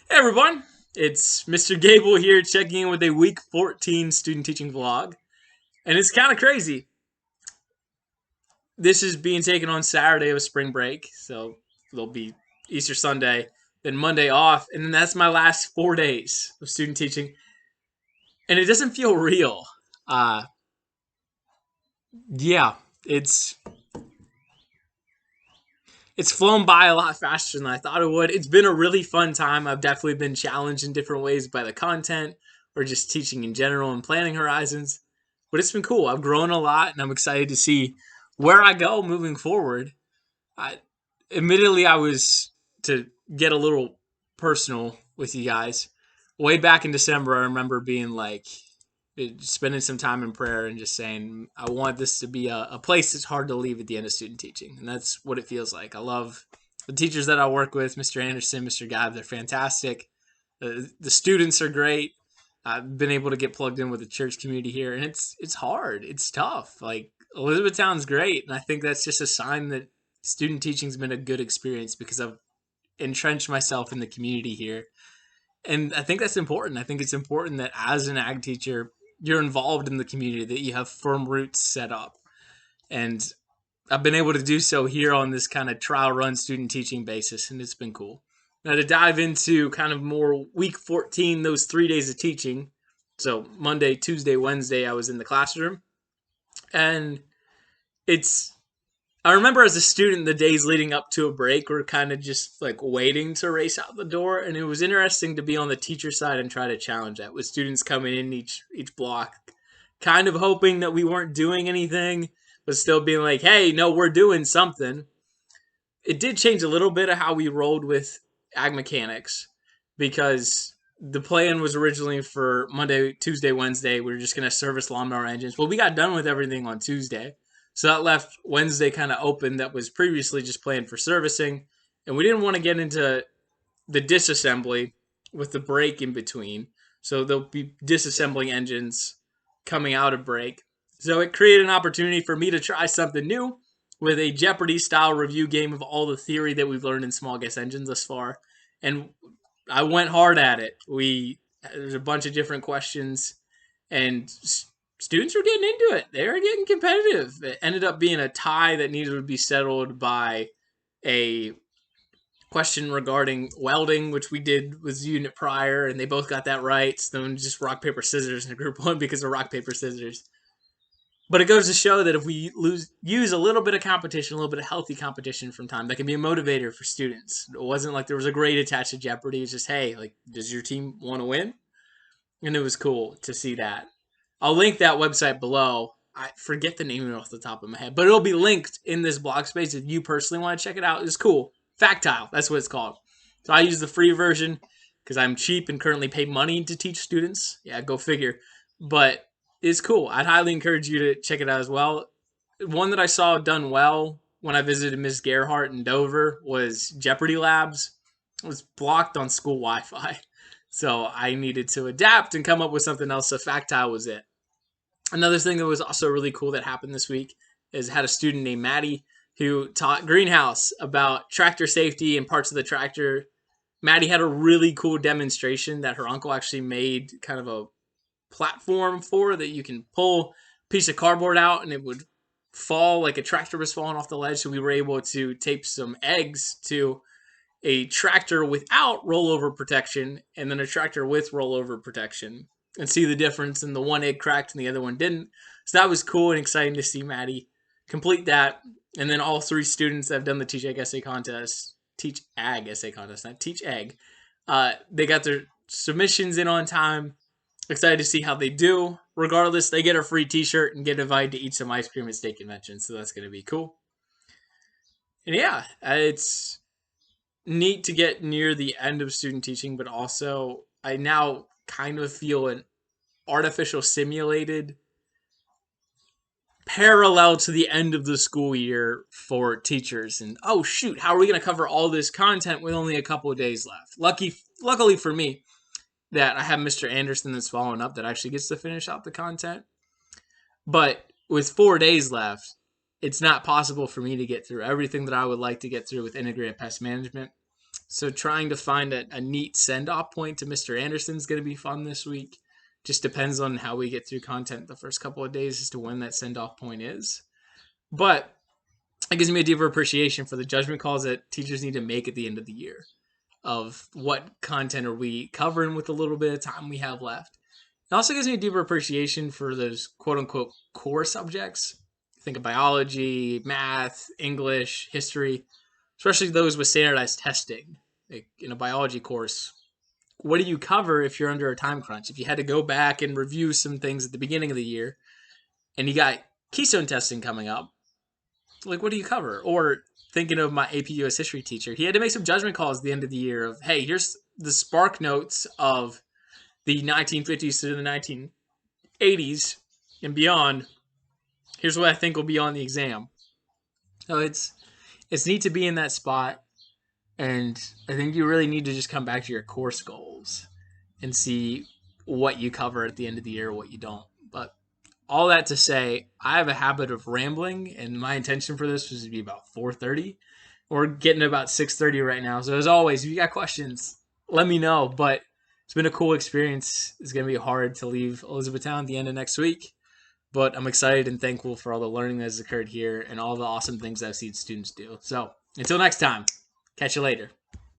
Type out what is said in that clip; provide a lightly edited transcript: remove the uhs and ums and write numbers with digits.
Hey everyone, it's Mr. Gable here checking in with a week 14 student teaching vlog. And it's kind of crazy. This is being taken on Saturday of spring break, so there'll be Easter Sunday, then Monday off, and then that's my last 4 days of student teaching. And it doesn't feel real. Uh, yeah, it's it's flown by a lot faster than I thought it would. It's been a really fun time. I've definitely been challenged in different ways by the content or just teaching in general and planning horizons. But it's been cool. I've grown a lot and I'm excited to see where I go moving forward. I admittedly I was to get a little personal with you guys. Way back in December I remember being like spending some time in prayer and just saying I want this to be a place that's hard to leave at the end of student teaching, and that's what it feels like. I love the teachers that I work with, Mr. Anderson, Mr. Gabb. They're fantastic. The students are great. I've been able to get plugged in with the church community here, and it's hard. It's tough. Like Elizabethtown's great, and I think that's just a sign that student teaching's been a good experience because I've entrenched myself in the community here, and I think that's important. I think it's important that as an ag teacher, you're involved in the community, that you have firm roots set up. And I've been able to do so here on this kind of trial run student teaching basis, and it's been cool. Now, to dive into kind of more week 14, those 3 days of teaching. So, Monday, Tuesday, Wednesday, I was in the classroom. And it's I remember as a student, the days leading up to a break were kind of just like waiting to race out the door, and it was interesting to be on the teacher side and try to challenge that with students coming in each block, kind of hoping that we weren't doing anything, but still being like, "Hey, no, we're doing something." It did change a little bit of how we rolled with ag mechanics because the plan was originally for Monday, Tuesday, Wednesday. We were just going to service lawnmower engines. Well, we got done with everything on Tuesday. So that left Wednesday kind of open, that was previously just planned for servicing. And we didn't want to get into the disassembly with the break in between. So there'll be disassembling engines coming out of break. So it created an opportunity for me to try something new with a Jeopardy style review game of all the theory that we've learned in small gas engines thus far. And I went hard at it. There's a bunch of different questions, and students were getting into it. They were getting competitive. It ended up being a tie that needed to be settled by a question regarding welding, which we did with unit prior, and they both got that right. So then just rock paper scissors in group one because of rock paper scissors. But it goes to show that if we use a little bit of competition, a little bit of healthy competition from time, that can be a motivator for students. It wasn't like there was a grade attached to Jeopardy. It's just, hey, like, does your team want to win? And it was cool to see that. I'll link that website below. I forget the name of it off the top of my head, but it'll be linked in this blog space if you personally want to check it out. It's cool. Factile, that's what it's called. So I use the free version because I'm cheap and currently pay money to teach students. Yeah, go figure. But it's cool. I'd highly encourage you to check it out as well. One that I saw done well when I visited Ms. Gerhart in Dover was Jeopardy Labs. It was blocked on school Wi-Fi. So I needed to adapt and come up with something else. So Factile was it. Another thing that was also really cool that happened this week is I had a student named Maddie who taught Greenhouse about tractor safety and parts of the tractor. Maddie had a really cool demonstration that her uncle actually made kind of a platform for, that you can pull a piece of cardboard out and it would fall like a tractor was falling off the ledge. So we were able to tape some eggs to a tractor without rollover protection and then a tractor with rollover protection, and see the difference. And the one egg cracked and the other one didn't. So that was cool and exciting to see Maddie complete that. And then all three students that have done the Teach Ag Essay Contest, Teach Ag Essay Contest, not Teach Ag, they got their submissions in on time. Excited to see how they do. Regardless, they get a free t-shirt and get invited to eat some ice cream at state convention. So that's going to be cool. And yeah, it's neat to get near the end of student teaching, but also I now kind of feel an artificial simulated parallel to the end of the school year for teachers. And oh shoot, how are we going to cover all this content with only a couple of days left? Luckily for me, that I have Mr. Anderson that's following up that actually gets to finish out the content. But with 4 days left, it's not possible for me to get through everything that I would like to get through with integrated pest management. So trying to find a neat send-off point to Mr. Anderson's going to be fun this week. Just depends on how we get through content the first couple of days as to when that send-off point is. But it gives me a deeper appreciation for the judgment calls that teachers need to make at the end of the year of what content are we covering with the little bit of time we have left. It also gives me a deeper appreciation for those quote-unquote core subjects. Think of biology, math, English, history, especially those with standardized testing. Like in a biology course, what do you cover if you're under a time crunch? If you had to go back and review some things at the beginning of the year and you got keystone testing coming up, like what do you cover? Or thinking of my AP US history teacher, he had to make some judgment calls at the end of the year of, hey, here's the spark notes of the 1950s to the 1980s and beyond. Here's what I think will be on the exam. So it's neat to be in that spot, and I think you really need to just come back to your course goals and see what you cover at the end of the year, what you don't. But all that to say, I have a habit of rambling, and my intention for this was to be about 4:30. We're getting about 6:30 right now. So as always, if you got questions, let me know. But it's been a cool experience. It's going to be hard to leave Elizabethtown at the end of next week. But I'm excited and thankful for all the learning that has occurred here and all the awesome things I've seen students do. So until next time, catch you later.